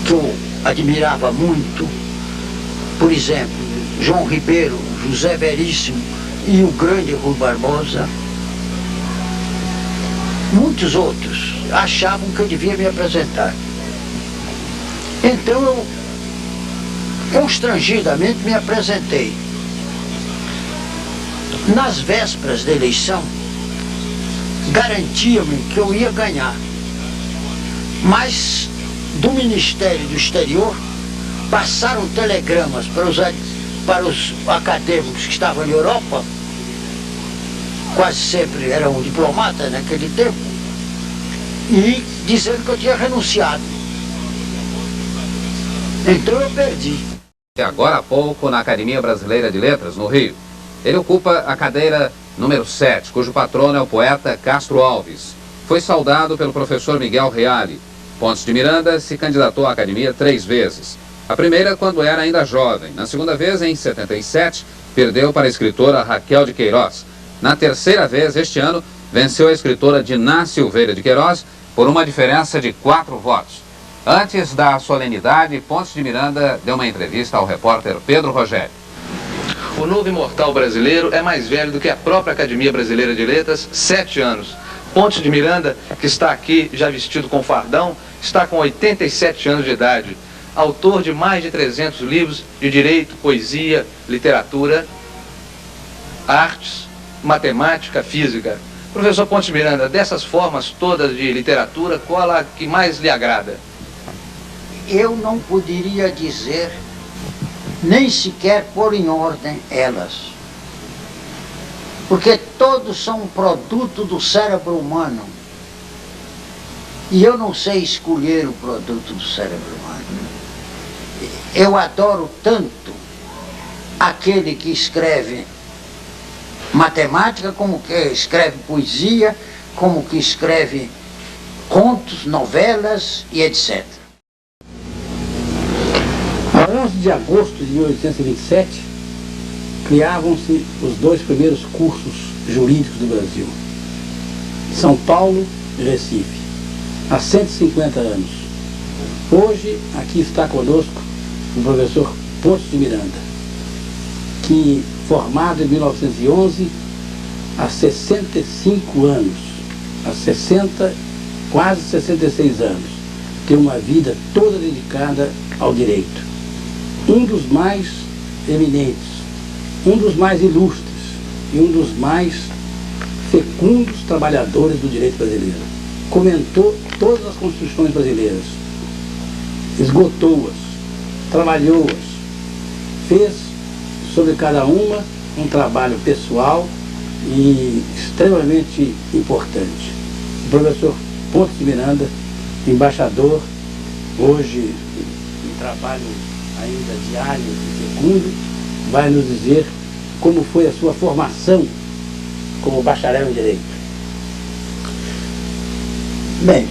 que eu admirava muito, por exemplo, João Ribeiro, José Veríssimo e o grande Rui Barbosa. Muitos outros achavam que eu devia me apresentar. Então eu, constrangidamente, me apresentei. Nas vésperas da eleição, garantia-me que eu ia ganhar. Mas do Ministério do Exterior passaram telegramas para os acadêmicos que estavam na Europa, quase sempre eram diplomatas naquele tempo, e dizendo que eu tinha renunciado. Então eu perdi. E agora há pouco na Academia Brasileira de Letras, no Rio. Ele ocupa a cadeira número 7, cujo patrono é o poeta Castro Alves. Foi saudado pelo professor Miguel Reale. Pontes de Miranda se candidatou à Academia 3 vezes. A primeira quando era ainda jovem. Na segunda vez, em 77, perdeu para a escritora Raquel de Queiroz. Na terceira vez, este ano, venceu a escritora Diná Silveira de Queiroz por uma diferença de 4 votos. Antes da solenidade, Pontes de Miranda deu uma entrevista ao repórter Pedro Rogério. O novo imortal brasileiro é mais velho do que a própria Academia Brasileira de Letras, 7 anos. Pontes de Miranda, que está aqui já vestido com fardão, está com 87 anos de idade. Autor de mais de 300 livros de direito, poesia, literatura, artes, matemática, física. Professor Pontes de Miranda, dessas formas todas de literatura, qual a que mais lhe agrada? Eu não poderia dizer, nem sequer pôr em ordem elas. Porque todos são um produto do cérebro humano. E eu não sei escolher o produto do cérebro humano. Eu adoro tanto aquele que escreve matemática, como que escreve poesia, como que escreve contos, novelas e etc. A 11 de agosto de 1827, criavam-se os 2 primeiros cursos jurídicos do Brasil, São Paulo e Recife, há 150 anos. Hoje, aqui está conosco o professor Pontes de Miranda, que, formado em 1911, há 65 anos, há 60, quase 66 anos, tem uma vida toda dedicada ao direito. Um dos mais eminentes, um dos mais ilustres e um dos mais fecundos trabalhadores do direito brasileiro. Comentou todas as constituições brasileiras, esgotou-as, trabalhou-as, fez sobre cada uma um trabalho pessoal e extremamente importante. O professor Pontes de Miranda, embaixador, hoje em trabalho ainda diário e fecundo, vai nos dizer como foi a sua formação como bacharel em Direito. Bem,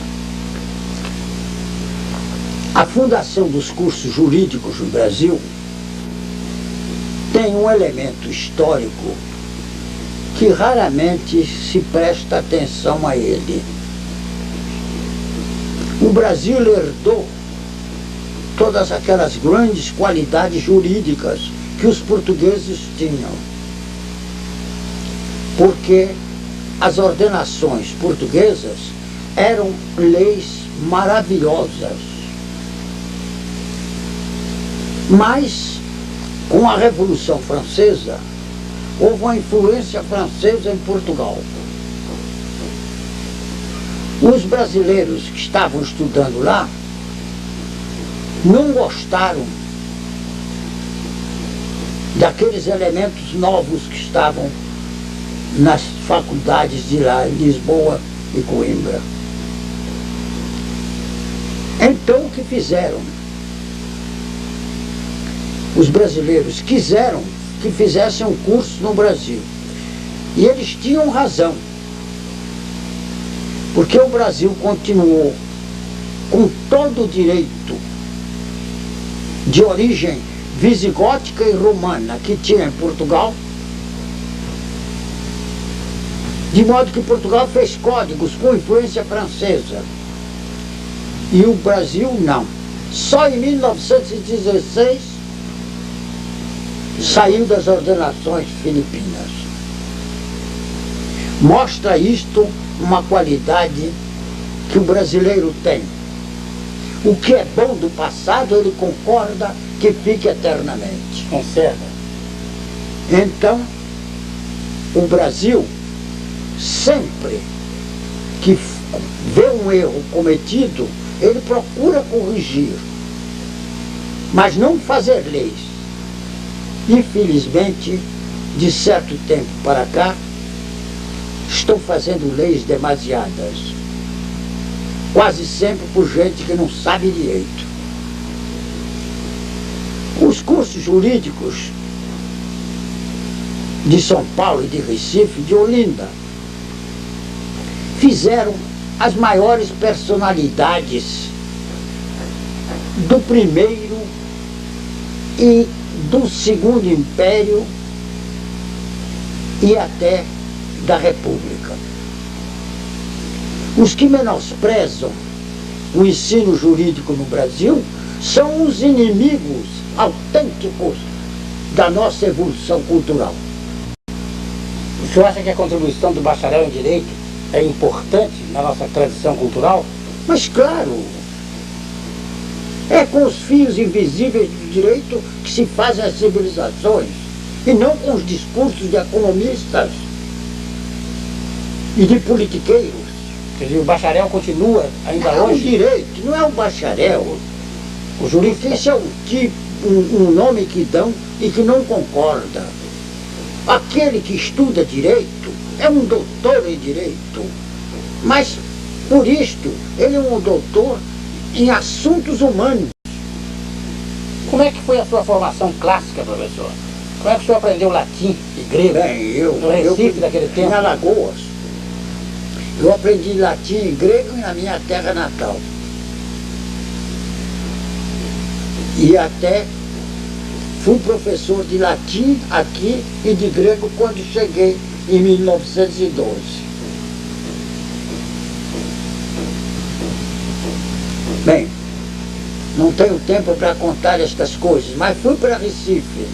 a fundação dos cursos jurídicos no Brasil tem um elemento histórico que raramente se presta atenção a ele. O Brasil herdou todas aquelas grandes qualidades jurídicas que os portugueses tinham, porque as ordenações portuguesas eram leis maravilhosas. Mas, com a Revolução Francesa, houve uma influência francesa em Portugal. Os brasileiros que estavam estudando lá não gostaram daqueles elementos novos que estavam nas faculdades de lá, em Lisboa e Coimbra. Então o que fizeram? Os brasileiros quiseram que fizessem um curso no Brasil. E eles tinham razão. Porque o Brasil continuou com todo o direito de origem visigótica e romana que tinha em Portugal, de modo que Portugal fez códigos com influência francesa. E o Brasil não. Só em 1916 saiu das ordenações filipinas. Mostra isto uma qualidade que o brasileiro tem. O que é bom do passado, ele concorda que fique eternamente. Conserva. Então, o Brasil, sempre que vê um erro cometido, ele procura corrigir, mas não fazer leis. Infelizmente, de certo tempo para cá, estão fazendo leis demasiadas. Quase sempre por gente que não sabe direito. Os cursos jurídicos de São Paulo e de Recife, de Olinda, fizeram as maiores personalidades do primeiro e do segundo império e até da República. Os que menosprezam o ensino jurídico no Brasil são os inimigos autênticos da nossa evolução cultural. O senhor acha que a contribuição do bacharel em Direito é importante na nossa tradição cultural? Mas claro, é com os fios invisíveis do direito que se fazem as civilizações, e não com os discursos de economistas e de politiqueiros. Quer dizer, o bacharel continua ainda É o hoje? direito, não é o bacharel. O jurista? Porque esse é um nome que dão e que não concorda. Aquele que estuda direito é um doutor em direito, mas por isto ele é um doutor em assuntos humanos. Como é que foi a sua formação clássica, professor? Como é que o senhor aprendeu latim e grego? Bem, no Recife daquele tempo? Em Alagoas, eu aprendi latim e grego na minha terra natal. E até fui professor de latim aqui e de grego quando cheguei em 1912. Bem, não tenho tempo para contar estas coisas, mas fui para Recife.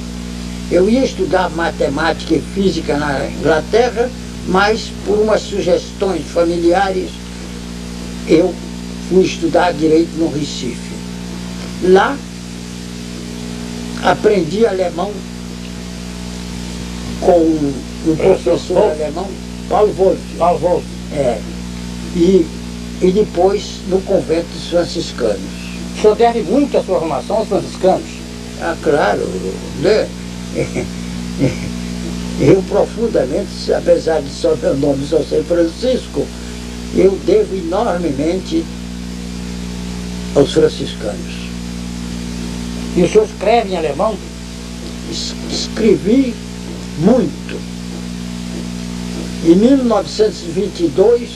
Eu ia estudar matemática e física na Inglaterra, mas por umas sugestões familiares eu fui estudar direito no Recife. Lá aprendi alemão com um professor alemão, Paulo Wolff. Paulo Wolff. É, e depois no convento dos franciscanos. O senhor deve muito a sua formação aos franciscanos? Ah, claro, né? Eu profundamente, apesar de só meu nome só ser Francisco, eu devo enormemente aos franciscanos. E o senhor escreve em alemão? Escrevi muito. Em 1922,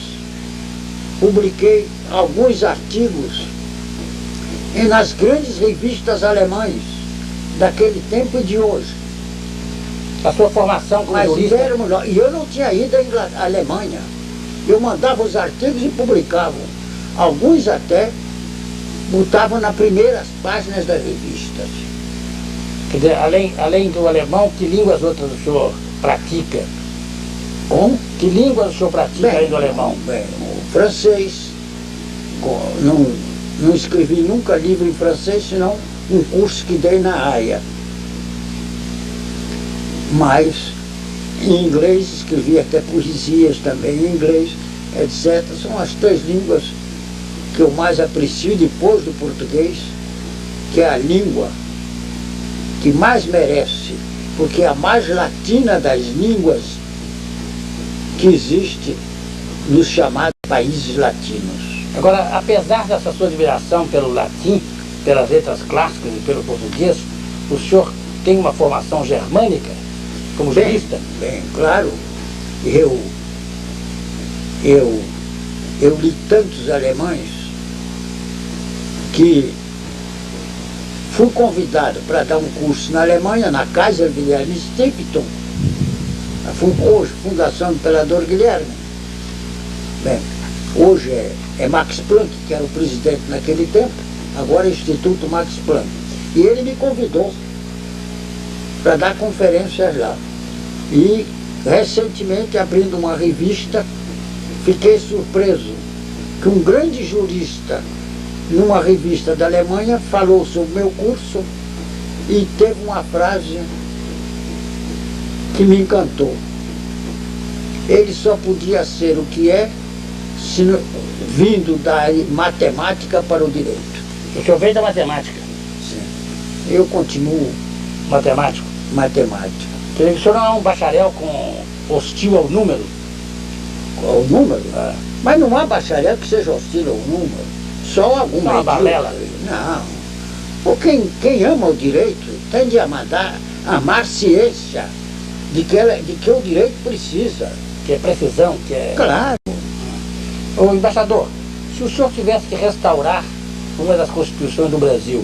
publiquei alguns artigos nas grandes revistas alemãs daquele tempo e de hoje. A sua formação como Mas jurista? e eu não tinha ido à Alemanha. Eu mandava os artigos e publicava. Alguns até botavam nas primeiras páginas das revistas. Quer dizer, além do alemão, que línguas outras o senhor pratica? Com? Que línguas o senhor pratica além do alemão? Bem, o francês. Não escrevi nunca livro em francês, senão um curso que dei na Haia. Mas em inglês escrevi até poesias também em inglês, etc. São as três línguas que eu mais aprecio depois do português, que é a língua que mais merece, porque é a mais latina das línguas que existe nos chamados países latinos. Agora, apesar dessa sua admiração pelo latim, pelas letras clássicas e pelo português, o senhor tem uma formação germânica como jurista? Bem, claro. Eu li tantos alemães que fui convidado para dar um curso na Alemanha, na Kaiser Wilhelm Stiftung, hoje Fundação do Imperador Guilherme. Bem, hoje é Max Planck, que era o presidente naquele tempo, agora Instituto Max Planck. E ele me convidou para dar conferências lá. E recentemente, abrindo uma revista, fiquei surpreso que um grande jurista, numa revista da Alemanha, falou sobre o meu curso e teve uma frase que me encantou. Ele só podia ser o que é vindo da matemática para o direito. O senhor veio da matemática? Sim. Eu continuo Matemático? matemática. Quer dizer que o senhor não é um bacharel com hostil ao número? Qual o número? Mas não há bacharel que seja hostil ao número. Só alguma Uma balela. Não. Porque quem ama o direito tende a amar ciência de que o direito precisa. Que é precisão, que é... Claro. Ô, embaixador, se o senhor tivesse que restaurar uma das constituições do Brasil,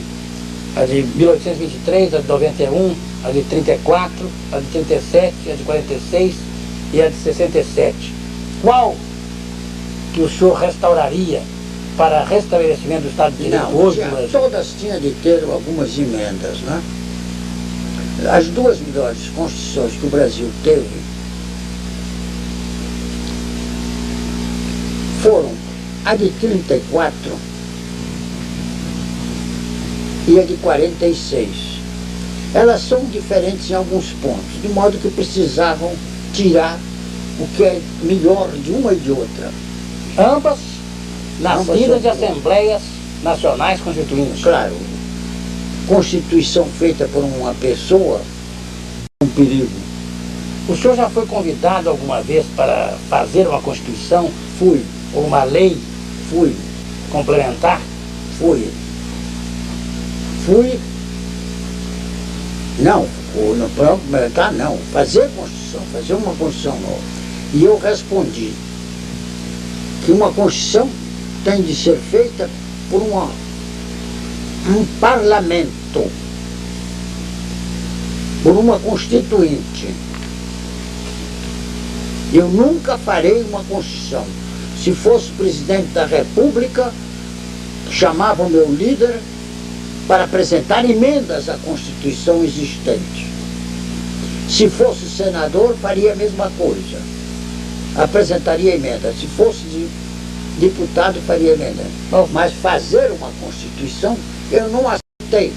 a de 1823, a de 91, a de 34, a de 37, a de 46 e a de 67, qual que o senhor restauraria para restabelecimento do Estado de Direito hoje no Brasil? Todas tinham de ter algumas emendas, né? As duas melhores constituições que o Brasil teve foram a de 34 e a de 46. Elas são diferentes em alguns pontos, de modo que precisavam tirar o que é melhor de uma e de outra. Ambas nascidas de são boas. Assembleias Nacionais Constituintes. Claro, Constituição feita por uma pessoa é um perigo. O senhor já foi convidado alguma vez para fazer uma Constituição Fui, ou uma lei fui, complementar? fui. Não, no plano complementar não. Fazer Constituição, fazer uma Constituição nova. E eu respondi que uma Constituição tem de ser feita por um parlamento, por uma constituinte. Eu nunca farei uma Constituição. Se fosse presidente da República, chamava o meu líder para apresentar emendas à Constituição existente. Se fosse senador, faria a mesma coisa. Apresentaria emenda. Se fosse deputado, faria emenda. Mas fazer uma Constituição, eu não aceitei.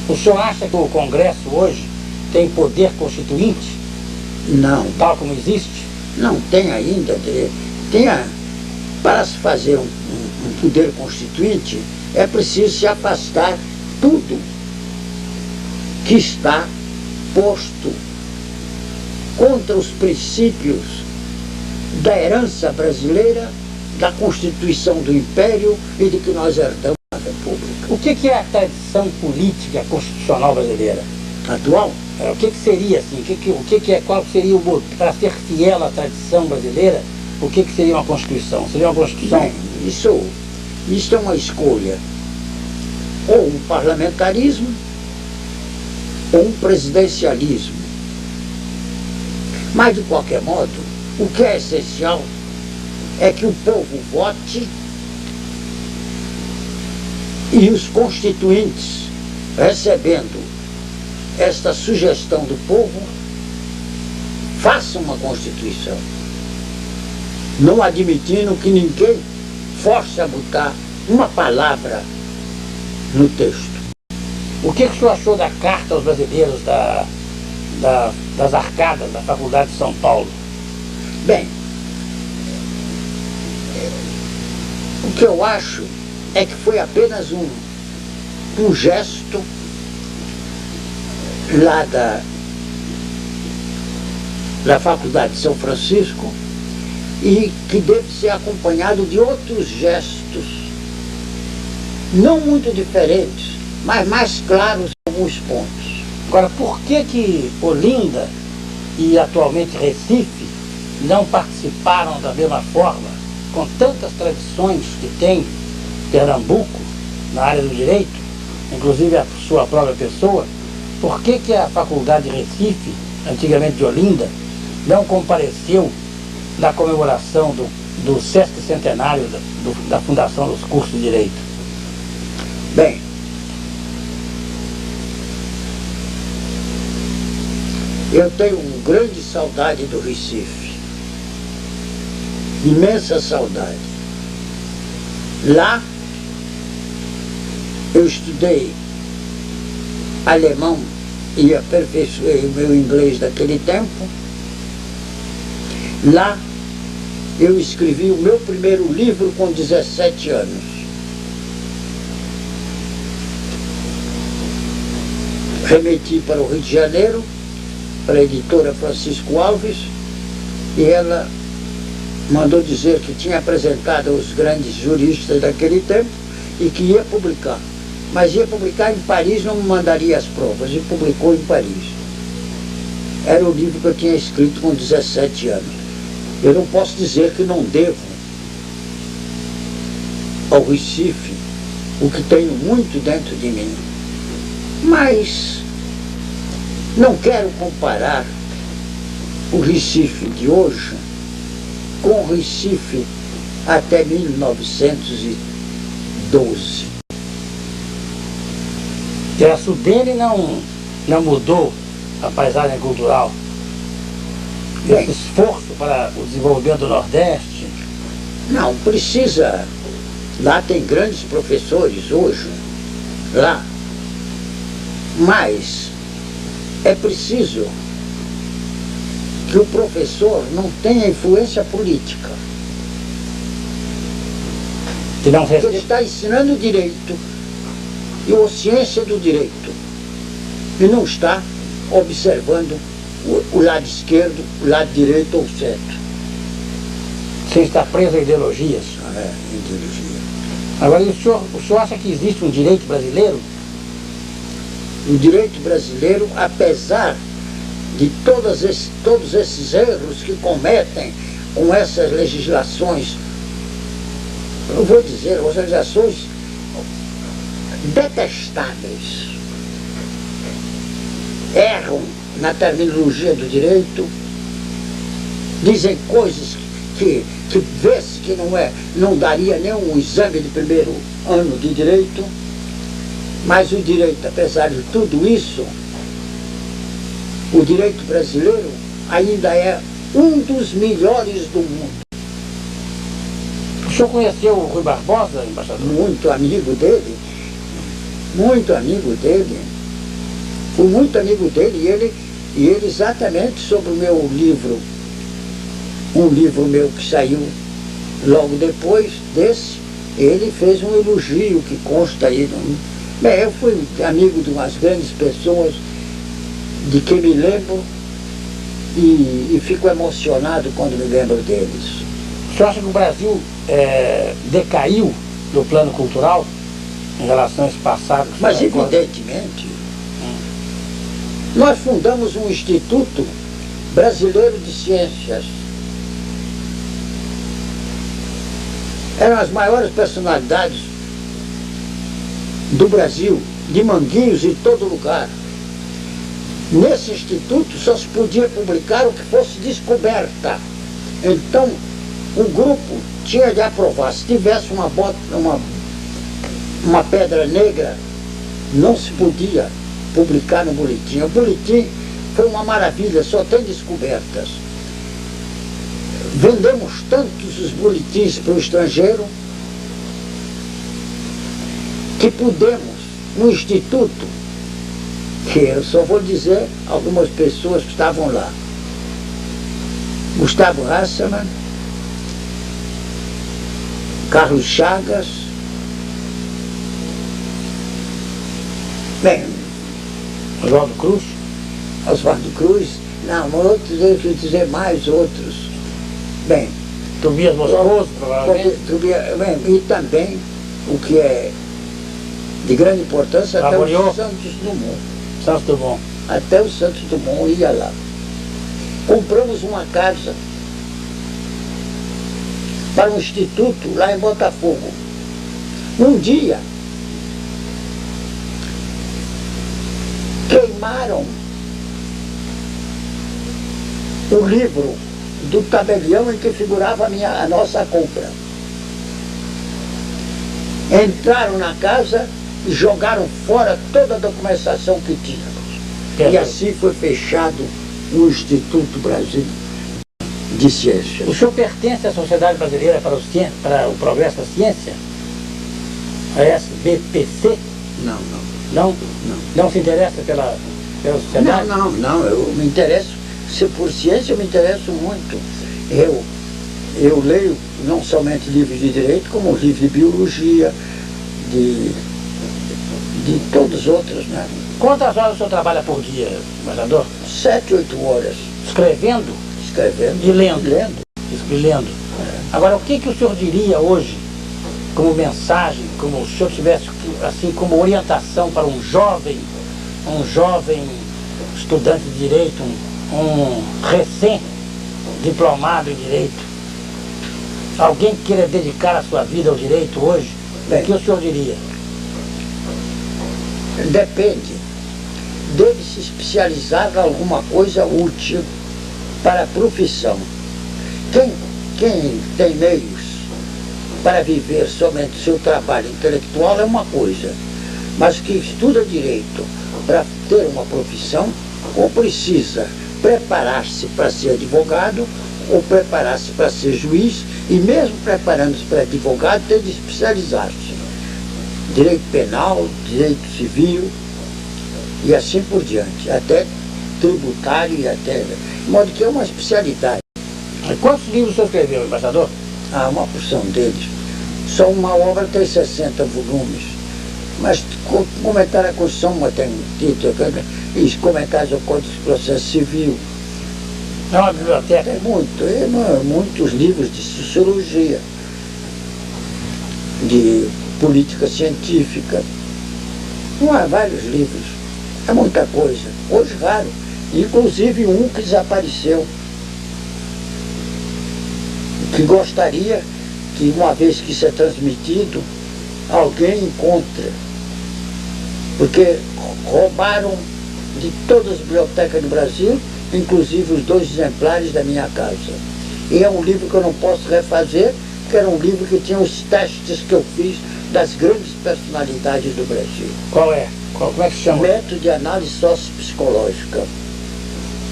O senhor acha que o Congresso hoje tem poder constituinte, Não, tal como existe? não tem ainda. Para se fazer um poder constituinte, é preciso se afastar tudo que está posto contra os princípios da herança brasileira, da Constituição do Império e de que nós herdamos a República. O que é a tradição política constitucional brasileira? Atual? O que seria assim? Qual seria para ser fiel à tradição brasileira, o que seria uma Constituição? Seria uma Constituição... Bem, isso é uma escolha. Ou um parlamentarismo, ou um presidencialismo. Mas, de qualquer modo, o que é essencial é que o povo vote e os constituintes, recebendo esta sugestão do povo, façam uma Constituição, não admitindo que ninguém force a botar uma palavra no texto. O que o senhor achou da Carta aos Brasileiros das Arcadas, da Faculdade de São Paulo? Bem, o que eu acho é que foi apenas um gesto lá da Faculdade de São Francisco e que deve ser acompanhado de outros gestos, não muito diferentes, mas mais claros em alguns pontos. Agora, por que Olinda e atualmente Recife não participaram da mesma forma, com tantas tradições que tem Pernambuco na área do direito, inclusive a sua própria pessoa? Por que a Faculdade de Recife, antigamente de Olinda, não compareceu na comemoração do 60º centenário da fundação dos cursos de Direito? Bem, eu tenho uma grande saudade do Recife, imensa saudade. Lá eu estudei alemão e aperfeiçoei o meu inglês daquele tempo. Lá eu escrevi o meu primeiro livro com 17 anos. Remeti para o Rio de Janeiro, para a editora Francisco Alves, e ela mandou dizer que tinha apresentado aos grandes juristas daquele tempo e que ia publicar. Mas ia publicar em Paris, não me mandaria as provas, e publicou em Paris. Era o livro que eu tinha escrito com 17 anos. Eu não posso dizer que não devo ao Recife o que tenho muito dentro de mim, mas não quero comparar o Recife de hoje com o Recife até 1912. O gesto dele não mudou a paisagem cultural. Esse esforço para o desenvolvimento do Nordeste. Não, precisa. Lá tem grandes professores hoje, lá. Mas é preciso que o professor não tenha influência política. Porque ele está ensinando direito e a ciência do direito. E não está observando o lado esquerdo, o lado direito ou certo. Você está preso a ideologias. É, ideologia. Agora, o senhor acha que existe um direito brasileiro? O direito brasileiro, apesar de todos esses erros que cometem com essas legislações, eu vou dizer, as legislações detestáveis, erram na terminologia do direito, dizem coisas que vê-se que não daria nem um exame de primeiro ano de direito, mas o direito, apesar de tudo isso, o direito brasileiro ainda é um dos melhores do mundo. O senhor conheceu o Rui Barbosa, embaixador? Muito amigo dele, muito amigo dele. Fui muito amigo dele e ele exatamente sobre o meu livro, um livro meu que saiu logo depois desse, ele fez um elogio que consta aí. Bem, eu fui amigo de umas grandes pessoas de que me lembro e fico emocionado quando me lembro deles. O senhor acha que o Brasil decaiu no plano cultural em relação a esse passado? Mas evidentemente, nós fundamos um Instituto Brasileiro de Ciências. Eram as maiores personalidades do Brasil, de Manguinhos e todo lugar. Nesse instituto só se podia publicar o que fosse descoberta. Então, o grupo tinha de aprovar. Se tivesse uma pedra negra, não se podia publicar no boletim. O boletim foi uma maravilha, só tem descobertas. Vendemos tantos os boletins para o estrangeiro que pudemos, no instituto, que eu só vou dizer algumas pessoas que estavam lá. Gustavo Hasselmann, Carlos Chagas, bem, Oswaldo Cruz, não, outros, eu quero dizer mais outros. Bem, Tobias Moscoso, provavelmente. E também, o que é de grande importância, até o Santos Dumont. Até o Santos Dumont ia lá. Compramos uma casa para um instituto lá em Botafogo. Um dia, queimaram o livro do tabelião em que figurava a nossa compra. Entraram na casa e jogaram fora toda a documentação que tínhamos. E assim foi fechado o Instituto Brasileiro de Ciências. O senhor pertence à Sociedade Brasileira para o Progresso da Ciência? A SBPC? Não. Não se interessa pela sociedade? Não, eu me interesso, se por ciência eu me interesso muito. Eu leio não somente livros de direito, como livros de biologia, de todos os outros, né? Quantas horas o senhor trabalha por dia, embaixador? 7, 8 horas. Escrevendo? Escrevendo. E lendo? E lendo. Agora, o que o senhor diria hoje, como mensagem, como se o senhor tivesse, assim, como orientação para um jovem estudante de direito, um recém-diplomado em direito, alguém que queira dedicar a sua vida ao direito hoje, o que o senhor diria? Depende dele se especializar em alguma coisa útil para a profissão. Quem tem meios para viver somente seu trabalho intelectual é uma coisa, mas que estuda direito para ter uma profissão, ou precisa preparar-se para ser advogado, ou preparar-se para ser juiz, e mesmo preparando-se para advogado, tem de especializar-se. Direito penal, direito civil, e assim por diante, até tributário e até... De modo que é uma especialidade. Quantos livros o senhor escreveu, embaixador? Uma porção deles. Só uma obra tem 60 volumes. Mas comentário à Constituição, tem título, e comentários ao Código de Processo Civil. É uma biblioteca? Tem muitos livros de sociologia, de política científica. Há vários livros. É muita coisa. Hoje raro. Inclusive um que desapareceu. Que gostaria que, uma vez que isso é transmitido, alguém encontre. Porque roubaram de todas as bibliotecas do Brasil, inclusive os 2 exemplares da minha casa. E é um livro que eu não posso refazer, porque era um livro que tinha os testes que eu fiz das grandes personalidades do Brasil. Qual é? Como é que se chama? Método de análise sociopsicológica.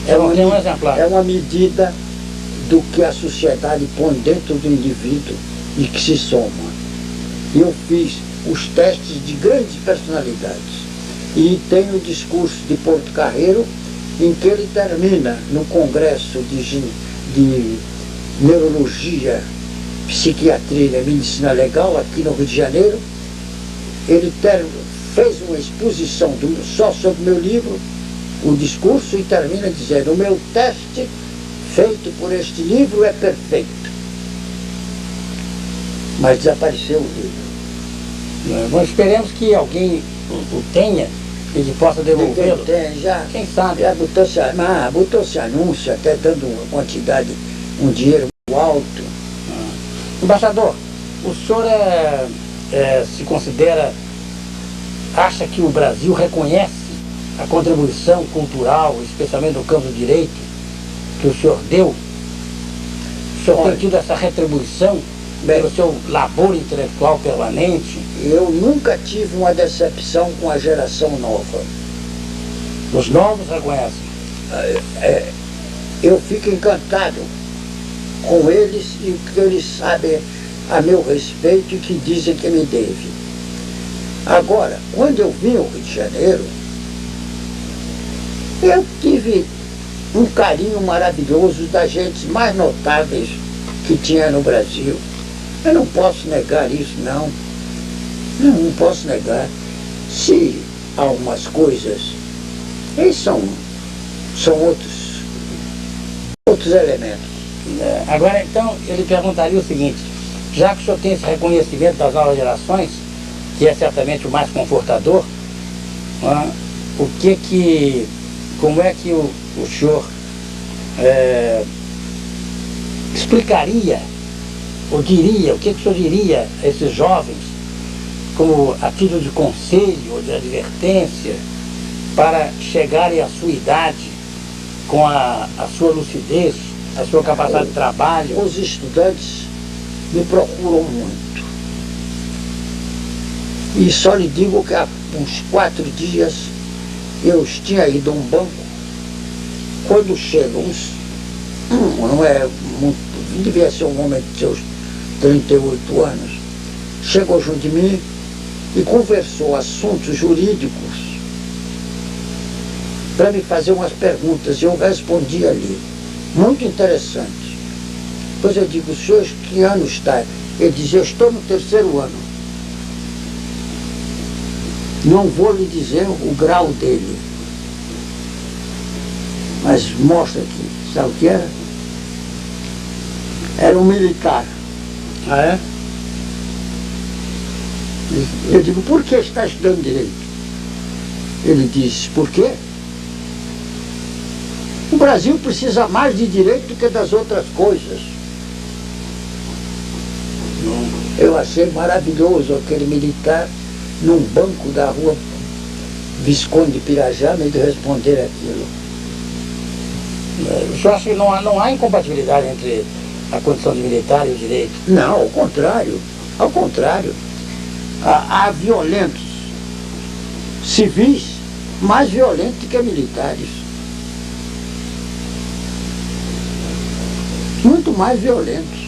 É um exemplar. É uma medida do que a sociedade põe dentro do indivíduo e que se soma. E eu fiz os testes de grandes personalidades. E tem o discurso de Porto Carreiro, em que ele termina no Congresso de Neurologia, Psiquiatria e Medicina Legal, aqui no Rio de Janeiro. Ele fez uma exposição só sobre o meu livro, o discurso, e termina dizendo: o meu teste feito por este livro é perfeito. Mas desapareceu o livro. Nós esperemos que alguém o tenha e que possa devolvê-lo. Tem, já. Quem sabe? Já botou-se anúncio, até dando uma quantidade, um dinheiro alto. Embaixador, o senhor se considera, acha que o Brasil reconhece a contribuição cultural, especialmente no campo do direito, que o senhor deu? O senhor tem tido essa retribuição pelo seu labor intelectual permanente? Eu nunca tive uma decepção com a geração nova. Os novos reconhecem? Eu fico encantado com eles e o que eles sabem a meu respeito e que dizem que me deve. Agora, quando eu vim ao Rio de Janeiro, eu tive um carinho maravilhoso das gentes mais notáveis que tinha no Brasil. Eu não posso negar isso, não. Não posso negar. Se há algumas coisas, eles são outros elementos. Agora, então, eu lhe perguntaria o seguinte: já que o senhor tem esse reconhecimento das novas gerações, que é certamente o mais confortador, como é que o senhor explicaria, ou diria, o que o senhor diria a esses jovens, como a título de conselho ou de advertência, para chegarem à sua idade com a sua lucidez, a sua capacidade de trabalho? Os estudantes me procuram muito. E só lhe digo que há uns 4 dias eu tinha ido a um banco. Quando chegam não é muito, devia ser um homem de seus 38 anos, chegou junto de mim e conversou assuntos jurídicos para me fazer umas perguntas, e eu respondi ali, muito interessante. Depois eu digo, senhor, que ano está? Ele dizia, eu estou no 3º ano. Não vou lhe dizer o grau dele, mas mostra aqui. Sabe o que era? Era um militar. Ah, é? Eu digo, por que está estudando direito? Ele disse, por quê? O Brasil precisa mais de direito do que das outras coisas. Eu achei maravilhoso aquele militar num banco da rua Visconde Pirajá me responder aquilo. O senhor acha que não há incompatibilidade entre a condição de militar e o direito? Não, ao contrário. Ao contrário. Há violentos civis mais violentos que militares. Muito mais violentos.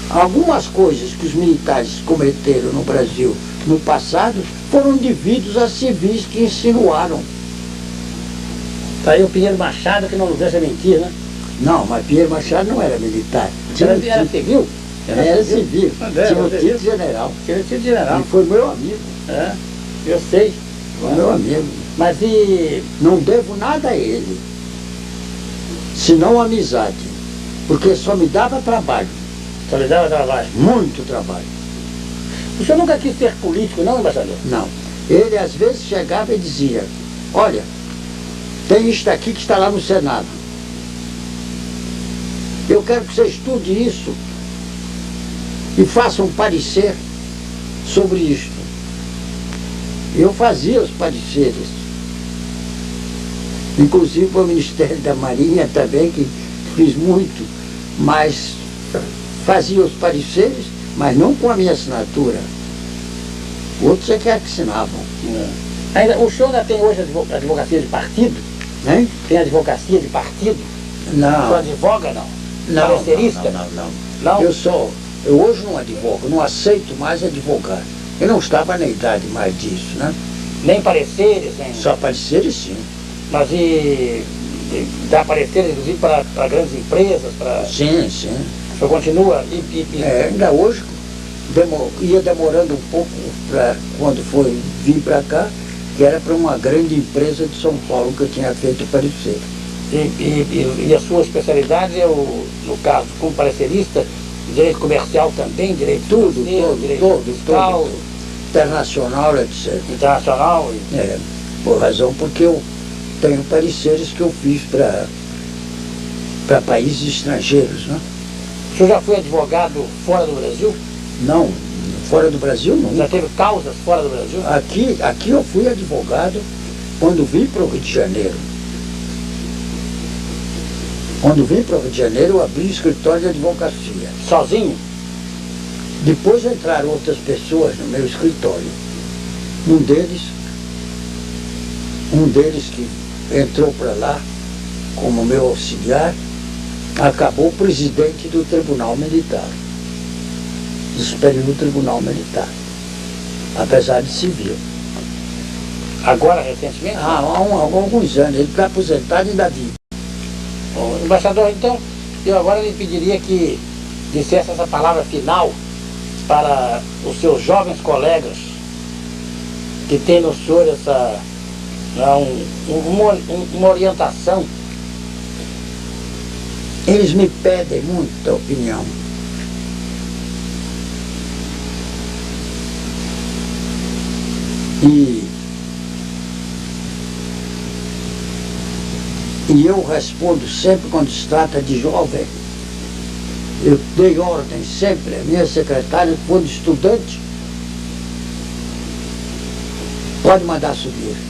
Algumas coisas que os militares cometeram no Brasil no passado foram devidos a civis que insinuaram. Está aí o Pinheiro Machado, que não nos deixa mentir, né? Não, mas Pinheiro Machado não era militar. Era civil? Era civil. Tinha o título general. Tinha o título general. E foi meu amigo. É, eu sei. Foi meu amigo. Mas e... Não devo nada a ele, senão amizade. Porque só me dava trabalho. Só lhe dava trabalho? Muito trabalho. O senhor nunca quis ser político, não, embaixador? Não. Ele às vezes chegava e dizia, olha, tem isto aqui que está lá no Senado. Eu quero que você estude isso e faça um parecer sobre isto. Eu fazia os pareceres. Inclusive para o Ministério da Marinha também, que fiz muito, mas fazia os pareceres, mas não com a minha assinatura. Outros é que assinavam. É. Ainda, o senhor ainda tem hoje advocacia de partido? Hein? Tem advocacia de partido? Não. O senhor advoga, não? Não, parecerista? não. Eu hoje não advogo, não aceito mais advogar. Eu não estava na idade mais disso, né? Nem pareceres? Nem... Só pareceres, sim. Mas e dá pareceres, inclusive, para grandes empresas? Sim, sim. O senhor continua? Ainda hoje ia demorando um pouco para quando vim para cá, que era para uma grande empresa de São Paulo que eu tinha feito parecer. E a sua especialidade é, no caso, como parecerista, direito comercial também, direito financeiro, direito fiscal, tudo. Internacional, etc. Internacional? Por razão porque eu tenho pareceres que eu fiz para países estrangeiros, né? O senhor já foi advogado fora do Brasil? Não, fora do Brasil não. Já teve causas fora do Brasil? Aqui eu fui advogado quando vim para o Rio de Janeiro. Quando vim para o Rio de Janeiro, eu abri escritório de advocacia. Sozinho? Depois entraram outras pessoas no meu escritório. Um deles que entrou para lá como meu auxiliar, acabou presidente do Tribunal Militar, do Superior Tribunal Militar, apesar de civil. Agora, recentemente? Há alguns anos, ele está aposentado e ainda vive. Embaixador, então, eu agora lhe pediria que dissesse essa palavra final para os seus jovens colegas que têm no senhor uma orientação. Eles me pedem muita opinião. E eu respondo sempre quando se trata de jovem. Eu dei ordem sempre, a minha secretária, quando estudante, pode mandar subir.